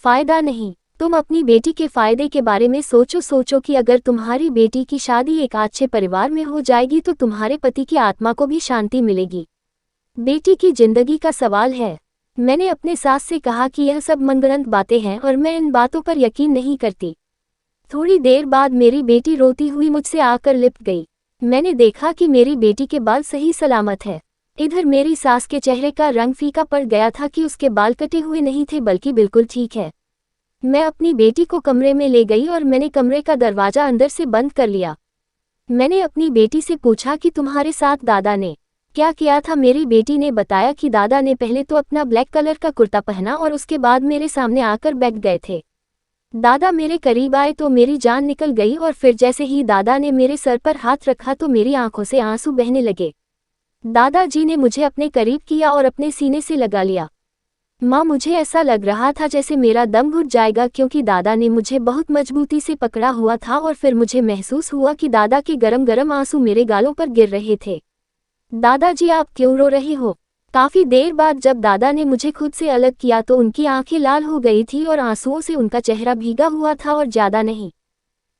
फायदा नहीं। तुम अपनी बेटी के फायदे के बारे में सोचो कि अगर तुम्हारी बेटी की शादी एक अच्छे परिवार में हो जाएगी तो तुम्हारे पति की आत्मा को भी शांति मिलेगी। बेटी की जिंदगी का सवाल है। मैंने अपने सास से कहा कि यह सब मनगढ़ंत बातें हैं और मैं इन बातों पर यकीन नहीं करती। थोड़ी देर बाद मेरी बेटी रोती हुई मुझसे आकर लिपट गई। मैंने देखा कि मेरी बेटी के बाल सही सलामत है। इधर मेरी सास के चेहरे का रंग फीका पड़ गया था कि उसके बाल कटे हुए नहीं थे बल्कि बिल्कुल ठीक है। मैं अपनी बेटी को कमरे में ले गई और मैंने कमरे का दरवाजा अंदर से बंद कर लिया। मैंने अपनी बेटी से पूछा कि तुम्हारे साथ दादा ने क्या किया था। मेरी बेटी ने बताया कि दादा ने पहले तो अपना ब्लैक कलर का कुर्ता पहना और उसके बाद मेरे सामने आकर बैठ गए थे। दादा मेरे करीब आए तो मेरी जान निकल गई और फिर जैसे ही दादा ने मेरे सर पर हाथ रखा तो मेरी आंखों से आंसू बहने लगे। दादाजी ने मुझे अपने करीब किया और अपने सीने से लगा लिया। माँ, मुझे ऐसा लग रहा था जैसे मेरा दम घुट जाएगा क्योंकि दादा ने मुझे बहुत मजबूती से पकड़ा हुआ था और फिर मुझे महसूस हुआ कि दादा के गरम गरम आंसू मेरे गालों पर गिर रहे थे। दादाजी, आप क्यों रो रही हो? काफी देर बाद जब दादा ने मुझे खुद से अलग किया तो उनकी आंखें लाल हो गई थी और आंसुओं से उनका चेहरा भीगा हुआ था और ज्यादा नहीं।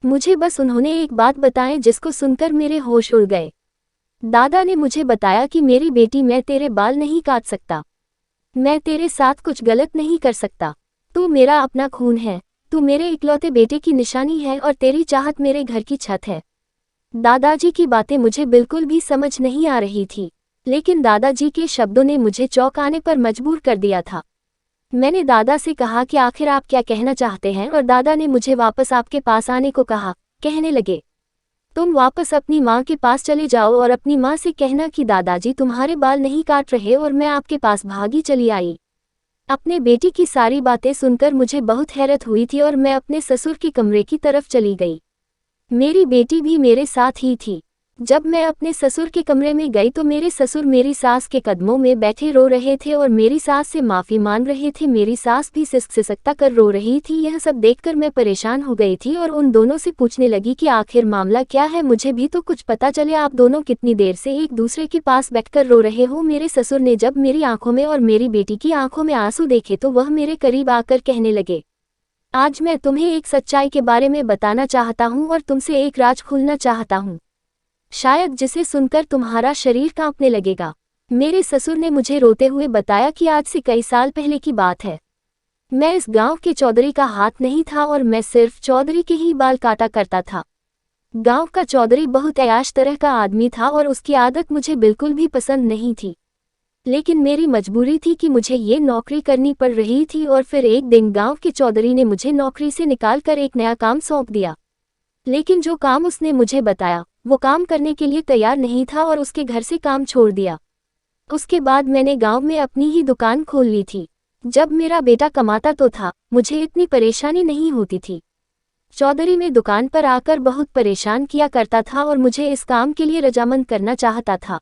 मुझे बस उन्होंने एक बात बताई जिसको सुनकर मेरे होश उड़ गए। दादा ने मुझे बताया कि मेरी बेटी, मैं तेरे बाल नहीं काट सकता, मैं तेरे साथ कुछ गलत नहीं कर सकता। तू मेरा अपना खून है, तू मेरे इकलौते बेटे की निशानी है और तेरी चाहत मेरे घर की छत है। दादाजी की बातें मुझे बिल्कुल भी समझ नहीं आ रही थी, लेकिन दादाजी के शब्दों ने मुझे चौंकाने पर मजबूर कर दिया था। मैंने दादा से कहा कि आखिर आप क्या कहना चाहते हैं और दादा ने मुझे वापस आपके पास आने को कहा। कहने लगे, तुम वापस अपनी माँ के पास चले जाओ और अपनी माँ से कहना कि दादाजी तुम्हारे बाल नहीं काट रहे। और मैं आपके पास भागी चली आई। अपने बेटी की सारी बातें सुनकर मुझे बहुत हैरत हुई थी और मैं अपने ससुर के कमरे की तरफ चली गई। मेरी बेटी भी मेरे साथ ही थी। जब मैं अपने ससुर के कमरे में गई तो मेरे ससुर मेरी सास के कदमों में बैठे रो रहे थे और मेरी सास से माफ़ी मांग रहे थे। मेरी सास भी सिसकता कर रो रही थी। यह सब देखकर मैं परेशान हो गई थी और उन दोनों से पूछने लगी कि आखिर मामला क्या है, मुझे भी तो कुछ पता चले। आप दोनों कितनी देर से एक दूसरे के पास बैठकर रो रहे हो? मेरे ससुर ने जब मेरी आंखों में और मेरी बेटी की आंखों में आंसू देखे तो वह मेरे करीब आकर कहने लगे, आज मैं तुम्हें एक सच्चाई के बारे में बताना चाहता हूँ और तुमसे एक राज खोलना चाहता हूँ, शायद जिसे सुनकर तुम्हारा शरीर कांपने लगेगा। मेरे ससुर ने मुझे रोते हुए बताया कि आज से कई साल पहले की बात है। मैं इस गांव के चौधरी का हाथ नहीं था और मैं सिर्फ चौधरी के ही बाल काटा करता था। गांव का चौधरी बहुत ऐश तरह का आदमी था और उसकी आदत मुझे बिल्कुल भी पसंद नहीं थी, लेकिन मेरी मजबूरी थी कि मुझे ये नौकरी करनी पड़ रही थी। और फिर एक दिन गांव के चौधरी ने मुझे नौकरी से निकालकर एक नया काम सौंप दिया, लेकिन जो काम उसने मुझे बताया वो काम करने के लिए तैयार नहीं था और उसके घर से काम छोड़ दिया। उसके बाद मैंने गांव में अपनी ही दुकान खोल ली थी। जब मेरा बेटा कमाता तो था, मुझे इतनी परेशानी नहीं होती थी। चौधरी में दुकान पर आकर बहुत परेशान किया करता था और मुझे इस काम के लिए रजामंद करना चाहता था,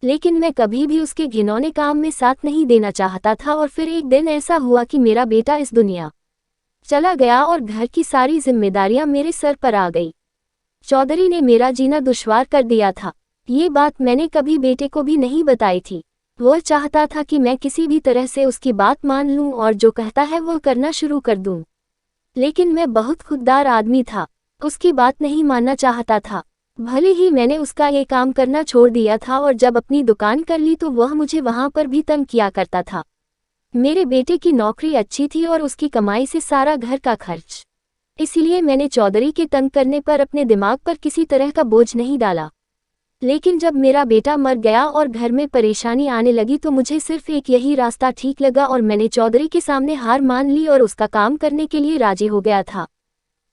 लेकिन मैं कभी भी उसके घिनौने काम में साथ नहीं देना चाहता था। और फिर एक दिन ऐसा हुआ कि मेरा बेटा इस दुनिया चला गया और घर की सारी जिम्मेदारियां मेरे सर पर आ गई। चौधरी ने मेरा जीना दुश्वार कर दिया था। ये बात मैंने कभी बेटे को भी नहीं बताई थी। वह चाहता था कि मैं किसी भी तरह से उसकी बात मान लूं और जो कहता है वो करना शुरू कर दूं, लेकिन मैं बहुत खुददार आदमी था, उसकी बात नहीं मानना चाहता था। भले ही मैंने उसका ये काम करना छोड़ दिया था और जब अपनी दुकान कर ली तो वह मुझे वहां पर भी तंग किया करता था। मेरे बेटे की नौकरी अच्छी थी और उसकी कमाई से सारा घर का खर्च, इसलिए मैंने चौधरी के तंग करने पर अपने दिमाग पर किसी तरह का बोझ नहीं डाला। लेकिन जब मेरा बेटा मर गया और घर में परेशानी आने लगी तो मुझे सिर्फ एक यही रास्ता ठीक लगा और मैंने चौधरी के सामने हार मान ली और उसका काम करने के लिए राजी हो गया था।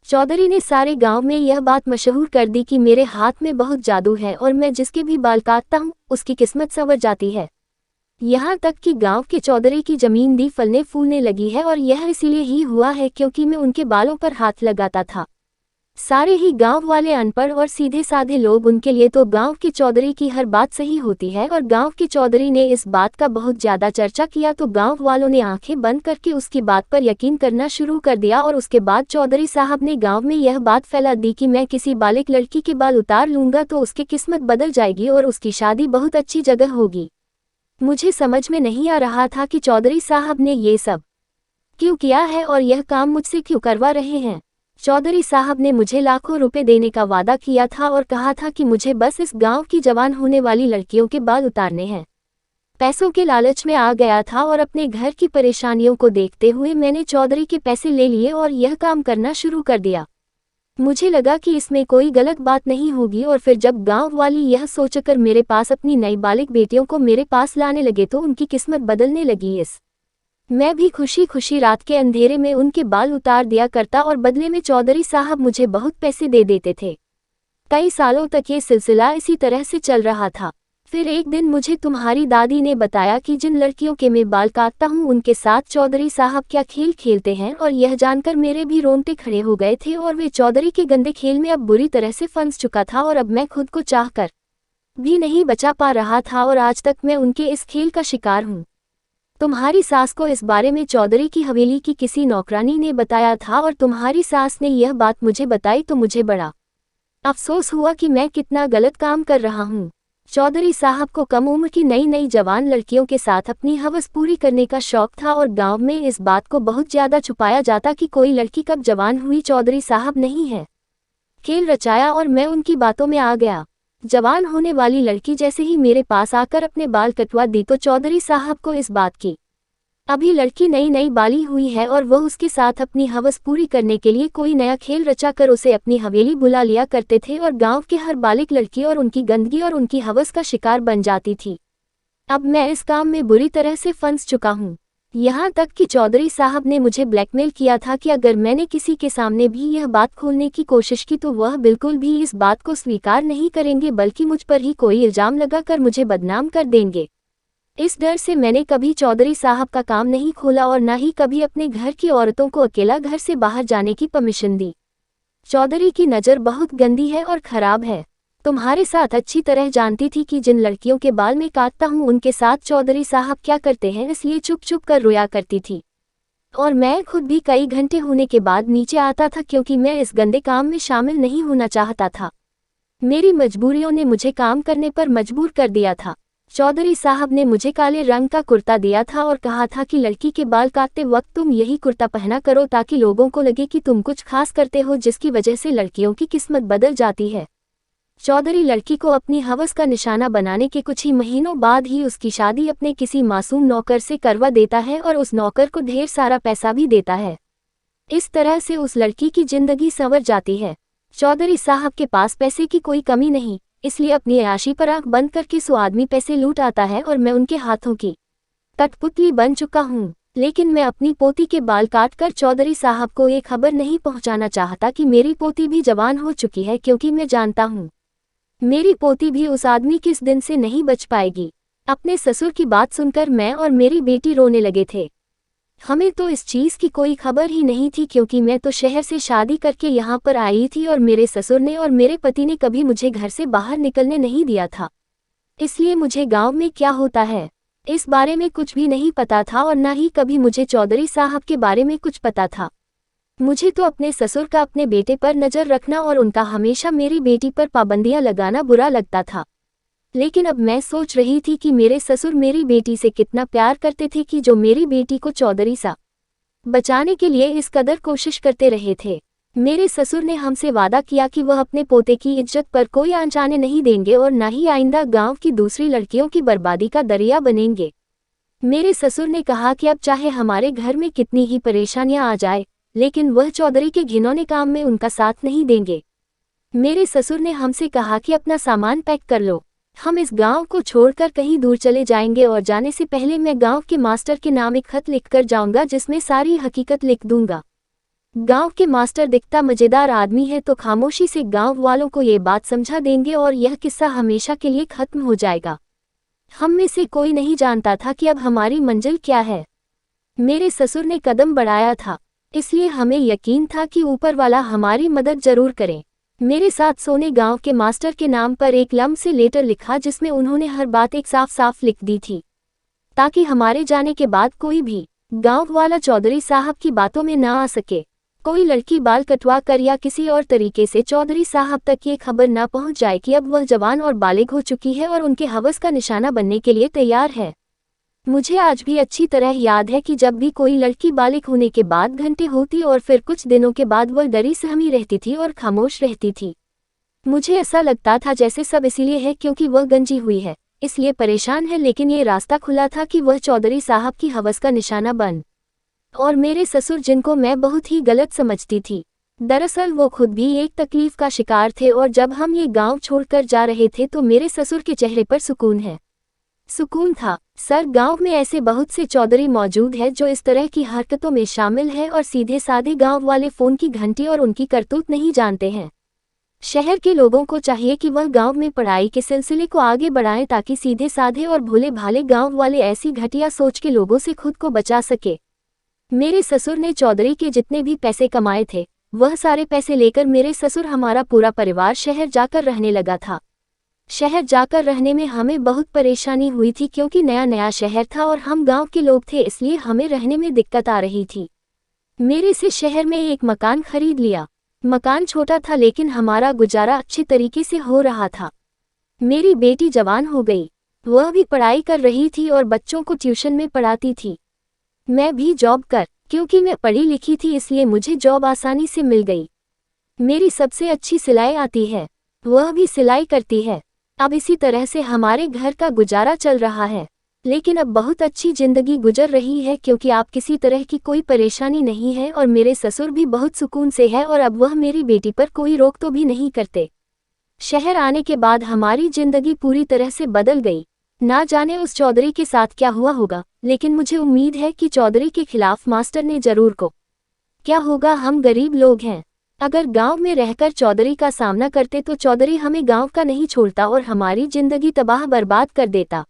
चौधरी ने सारे गांव में यह बात मशहूर कर दी कि मेरे हाथ में बहुत जादू है और मैं जिसके भी बाल काटता हूँ उसकी किस्मत संवर जाती है। यहाँ तक कि गांव के चौधरी की जमीन भी फलने फूलने लगी है और यह इसीलिए ही हुआ है क्योंकि मैं उनके बालों पर हाथ लगाता था। सारे ही गांव वाले अनपढ़ और सीधे साधे लोग, उनके लिए तो गांव के चौधरी की हर बात सही होती है। और गांव के चौधरी ने इस बात का बहुत ज्यादा चर्चा किया तो गांव वालों ने आंखें बंद करके उसकी बात पर यकीन करना शुरू कर दिया। और उसके बाद चौधरी साहब ने गांव में यह बात फैला दी कि मैं किसी बालिक लड़की के बाल उतार लूंगा तो उसकी किस्मत बदल जाएगी और उसकी शादी बहुत अच्छी जगह होगी। मुझे समझ में नहीं आ रहा था कि चौधरी साहब ने ये सब क्यों किया है और यह काम मुझसे क्यों करवा रहे हैं? चौधरी साहब ने मुझे लाखों रुपए देने का वादा किया था और कहा था कि मुझे बस इस गांव की जवान होने वाली लड़कियों के बाल उतारने हैं। पैसों के लालच में आ गया था और अपने घर की परेशानियों को देखते हुए मैंने चौधरी के पैसे ले लिए और यह काम करना शुरू कर दिया। मुझे लगा कि इसमें कोई गलत बात नहीं होगी और फिर जब गांव वाली यह सोचकर मेरे पास अपनी नई बालिग बेटियों को मेरे पास लाने लगे तो उनकी किस्मत बदलने लगी। मैं भी खुशी खुशी रात के अंधेरे में उनके बाल उतार दिया करता और बदले में चौधरी साहब मुझे बहुत पैसे दे देते थे। कई सालों तक ये सिलसिला इसी तरह से चल रहा था। फिर एक दिन मुझे तुम्हारी दादी ने बताया कि जिन लड़कियों के मैं बाल काटता हूँ उनके साथ चौधरी साहब क्या खेल खेलते हैं, और यह जानकर मेरे भी रोंगटे खड़े हो गए थे और वे चौधरी के गंदे खेल में अब बुरी तरह से फंस चुका था और अब मैं खुद को चाहकर भी नहीं बचा पा रहा था और आज तक मैं उनके इस खेल का शिकार हूँ। तुम्हारी सास को इस बारे में चौधरी की हवेली की किसी नौकरानी ने बताया था और तुम्हारी सास ने यह बात मुझे बताई तो मुझे बड़ा अफसोस हुआ कि मैं कितना गलत काम कर रहा हूँ। चौधरी साहब को कम उम्र की नई नई जवान लड़कियों के साथ अपनी हवस पूरी करने का शौक था और गांव में इस बात को बहुत ज्यादा छुपाया जाता कि कोई लड़की कब जवान हुई चौधरी साहब नहीं है। खेल रचाया और मैं उनकी बातों में आ गया। जवान होने वाली लड़की जैसे ही मेरे पास आकर अपने बाल कटवा दी तो चौधरी साहब को इस बात की अभी लड़की नई नई बाली हुई है और वह उसके साथ अपनी हवस पूरी करने के लिए कोई नया खेल रचाकर उसे अपनी हवेली बुला लिया करते थे और गांव के हर बालिक लड़की और उनकी गंदगी और उनकी हवस का शिकार बन जाती थी। अब मैं इस काम में बुरी तरह से फंस चुका हूँ। यहाँ तक कि चौधरी साहब ने मुझे ब्लैकमेल किया था कि अगर मैंने किसी के सामने भी यह बात खोलने की कोशिश की तो वह बिल्कुल भी इस बात को स्वीकार नहीं करेंगे बल्कि मुझ पर ही कोई इल्जाम लगाकर मुझे बदनाम कर देंगे। इस डर से मैंने कभी चौधरी साहब का काम नहीं खोला और न ही कभी अपने घर की औरतों को अकेला घर से बाहर जाने की परमिशन दी। चौधरी की नज़र बहुत गंदी है और खराब है। तुम्हारे साथ अच्छी तरह जानती थी कि जिन लड़कियों के बाल में काटता हूँ उनके साथ चौधरी साहब क्या करते हैं, इसलिए चुप चुप कर रोया करती थी और मैं खुद भी कई घंटे होने के बाद नीचे आता था क्योंकि मैं इस गंदे काम में शामिल नहीं होना चाहता था। मेरी मजबूरियों ने मुझे काम करने पर मजबूर कर दिया था। चौधरी साहब ने मुझे काले रंग का कुर्ता दिया था और कहा था कि लड़की के बाल काटते वक्त तुम यही कुर्ता पहना करो ताकि लोगों को लगे कि तुम कुछ खास करते हो जिसकी वजह से लड़कियों की किस्मत बदल जाती है। चौधरी लड़की को अपनी हवस का निशाना बनाने के कुछ ही महीनों बाद ही उसकी शादी अपने किसी मासूम नौकर से करवा देता है और उस नौकर को ढेर सारा पैसा भी देता है। इस तरह से उस लड़की की जिंदगी संवर जाती है। चौधरी साहब के पास पैसे की कोई कमी नहीं, इसलिए अपनी अयाशी पर आंख बंद करके सो आदमी पैसे लूट आता है और मैं उनके हाथों की कठपुतली बन चुका हूँ। लेकिन मैं अपनी पोती के बाल काटकर चौधरी साहब को ये खबर नहीं पहुँचाना चाहता कि मेरी पोती भी जवान हो चुकी है, क्योंकि मैं जानता हूँ मेरी पोती भी उस आदमी के इस दिन से नहीं बच पाएगी। अपने ससुर की बात सुनकर मैं और मेरी बेटी रोने लगे थे। हमें तो इस चीज़ की कोई खबर ही नहीं थी क्योंकि मैं तो शहर से शादी करके यहाँ पर आई थी और मेरे ससुर ने और मेरे पति ने कभी मुझे घर से बाहर निकलने नहीं दिया था। इसलिए मुझे गांव में क्या होता है इस बारे में कुछ भी नहीं पता था और न ही कभी मुझे चौधरी साहब के बारे में कुछ पता था। मुझे तो अपने ससुर का अपने बेटे पर नज़र रखना और उनका हमेशा मेरी बेटी पर पाबंदियां लगाना बुरा लगता था। लेकिन अब मैं सोच रही थी कि मेरे ससुर मेरी बेटी से कितना प्यार करते थे कि जो मेरी बेटी को चौधरी सा बचाने के लिए इस कदर कोशिश करते रहे थे। मेरे ससुर ने हमसे वादा किया कि वह अपने पोते की इज्जत पर कोई आंच आने नहीं देंगे और न ही आइंदा गांव की दूसरी लड़कियों की बर्बादी का दरिया बनेंगे। मेरे ससुर ने कहा कि अब चाहे हमारे घर में कितनी ही परेशानियां आ जाए, लेकिन वह चौधरी के घिनौने काम में उनका साथ नहीं देंगे। मेरे ससुर ने हमसे कहा कि अपना सामान पैक कर लो, हम इस गांव को छोड़कर कहीं दूर चले जाएंगे और जाने से पहले मैं गांव के मास्टर के नाम एक खत लिखकर जाऊंगा जिसमें सारी हकीकत लिख दूंगा। गांव के मास्टर दिखता मजेदार आदमी है तो खामोशी से गांव वालों को ये बात समझा देंगे और यह किस्सा हमेशा के लिए खत्म हो जाएगा। हम में से कोई नहीं जानता था कि अब हमारी मंजिल क्या है। मेरे ससुर ने कदम बढ़ाया था, इसलिए हमें यकीन था कि ऊपर वाला हमारी मदद जरूर करें। मेरे साथ सोने गांव के मास्टर के नाम पर एक लम्ब से लेटर लिखा जिसमें उन्होंने हर बात एक साफ साफ लिख दी थी, ताकि हमारे जाने के बाद कोई भी गांव वाला चौधरी साहब की बातों में न आ सके। कोई लड़की बाल कटवा कर या किसी और तरीके से चौधरी साहब तक ये खबर न पहुंच जाए कि अब वह जवान और बालिग हो चुकी है और उनके हवस का निशाना बनने के लिए तैयार है। मुझे आज भी अच्छी तरह याद है कि जब भी कोई लड़की बालिग होने के बाद घंटे होती और फिर कुछ दिनों के बाद वह डरी सहमी रहती थी और खामोश रहती थी। मुझे ऐसा लगता था जैसे सब इसीलिए है क्योंकि वह गंजी हुई है, इसलिए परेशान है, लेकिन ये रास्ता खुला था कि वह चौधरी साहब की हवस का निशाना बन। और मेरे ससुर, जिनको मैं बहुत ही गलत समझती थी, दरअसल वो खुद भी एक तकलीफ का शिकार थे। और जब हम ये गांव छोड़कर जा रहे थे तो मेरे ससुर के चेहरे पर सुकून था। सर, गांव में ऐसे बहुत से चौधरी मौजूद हैं जो इस तरह की हरकतों में शामिल हैं और सीधे साधे गांव वाले फोन की घंटी और उनकी करतूत नहीं जानते हैं। शहर के लोगों को चाहिए कि वह गांव में पढ़ाई के सिलसिले को आगे बढ़ाएं ताकि सीधे साधे और भोले भाले गांव वाले ऐसी घटिया सोच के लोगों से खुद को बचा सके। मेरे ससुर ने चौधरी के जितने भी पैसे कमाए थे, वह सारे पैसे लेकर मेरे ससुर, हमारा पूरा परिवार शहर जाकर रहने लगा था। शहर जाकर रहने में हमें बहुत परेशानी हुई थी क्योंकि नया नया शहर था और हम गांव के लोग थे, इसलिए हमें रहने में दिक्कत आ रही थी। मेरे से शहर में एक मकान खरीद लिया। मकान छोटा था लेकिन हमारा गुजारा अच्छे तरीके से हो रहा था। मेरी बेटी जवान हो गई, वह भी पढ़ाई कर रही थी और बच्चों को ट्यूशन में पढ़ाती थी। मैं भी जॉब क्योंकि मैं पढ़ी लिखी थी इसलिए मुझे जॉब आसानी से मिल गई। मेरी सबसे अच्छी सिलाई आती है, वह भी सिलाई करती है। अब इसी तरह से हमारे घर का गुजारा चल रहा है। लेकिन अब बहुत अच्छी जिंदगी गुजर रही है क्योंकि आप किसी तरह की कोई परेशानी नहीं है और मेरे ससुर भी बहुत सुकून से है और अब वह मेरी बेटी पर कोई रोक तो भी नहीं करते। शहर आने के बाद हमारी जिंदगी पूरी तरह से बदल गई। ना जाने उस चौधरी के साथ क्या हुआ होगा, लेकिन मुझे उम्मीद है कि चौधरी के खिलाफ मास्टर ने जरूर को। क्या होगा, हम गरीब लोग हैं। अगर गांव में रहकर चौधरी का सामना करते तो चौधरी हमें गांव का नहीं छोड़ता और हमारी जिंदगी तबाह बर्बाद कर देता।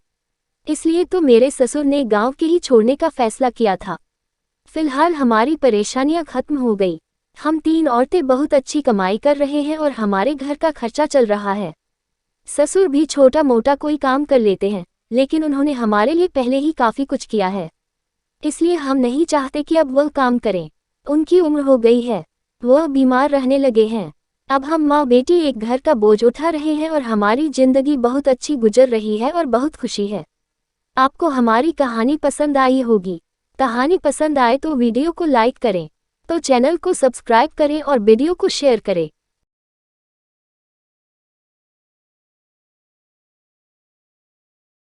इसलिए तो मेरे ससुर ने गांव के ही छोड़ने का फैसला किया था। फिलहाल हमारी परेशानियां खत्म हो गई। हम 3 औरतें बहुत अच्छी कमाई कर रहे हैं और हमारे घर का खर्चा चल रहा है। ससुर भी छोटा मोटा कोई काम कर लेते हैं, लेकिन उन्होंने हमारे लिए पहले ही काफ़ी कुछ किया है, इसलिए हम नहीं चाहते कि अब वह काम करें। उनकी उम्र हो गई है, वह बीमार रहने लगे हैं। अब हम माँ बेटी एक घर का बोझ उठा रहे हैं और हमारी जिंदगी बहुत अच्छी गुजर रही है और बहुत खुशी है। आपको हमारी कहानी पसंद आई होगी। कहानी पसंद आए तो वीडियो को लाइक करें, तो चैनल को सब्सक्राइब करें और वीडियो को शेयर करें।